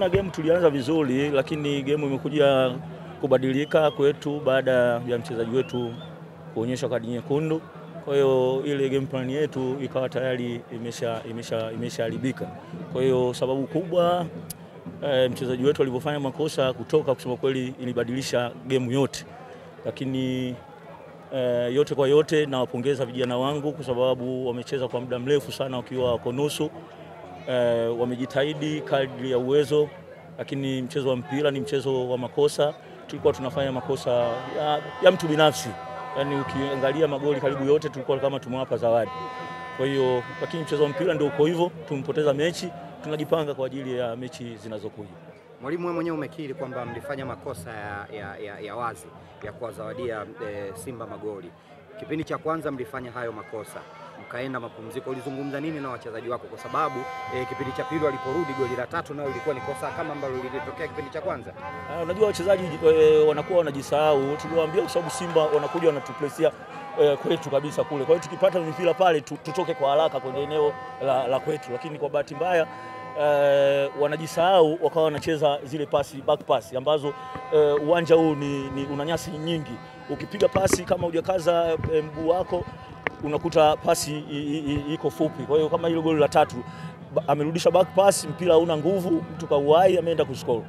naona game tulianza vizuri, lakini game imekuja kubadilika kwetu baada ya mchezaji wetu kuonyesha kadi nyekundu. Kwa hiyo ile game plan yetu ikawa tayari imeshaharibika. Kwa hiyo sababu kubwa mchezaji wetu alipofanya makosa kutoka, kusema kweli ilibadilisha game yote. Lakini yote kwa yote nawapongeza vijana wangu kwa sababu wamecheza kwa muda mrefu sana wakiwa wako nusu. Wamejitahidi kadri ya uwezo, lakini mchezo wa mpira ni mchezo wa makosa. Tulikuwa tunafanya makosa ya mtu binafsi. Yaani ukiangalia magoli karibu yote tulikuwa kama tumewapa zawadi. Kwa hiyo lakini mchezo wa mpira ndio uko hivyo, tumepoteza mechi, tunajipanga kwa ajili ya mechi zinazokuja. Mwalimu, wewe mwenyewe umekiri kwamba mlifanya makosa ya wazi ya kuwazawadia Simba magoli. Kipindi cha kwanza mlifanya hayo makosa, mkaenda mapumziko. Ulizungumza nini na wachezaji wako? Kwa sababu kipindi cha pili waliporudi goli la tatu nao ilikuwa ni kosa kama ambalo lilitokea kipindi cha kwanza. Unajua wachezaji wanakuwa wanajisahau. Tuliwaambia kwa sababu Simba wanakuja wanatupresia kwetu kabisa kule. Kwa hiyo tukipata mpira pale tutoke kwa haraka kwenye eneo la kwetu, lakini kwa bahati mbaya wanajisahau, wakawa wanacheza zile pasi back pass ambazo uwanja huu ni una nyasi nyingi. Ukipiga pasi kama hujakaza mguu wako unakuta pasi iko fupi. Kwa hiyo kama hilo goli la tatu amerudisha back pass, mpira una nguvu, mtu kauwai ameenda kuscore.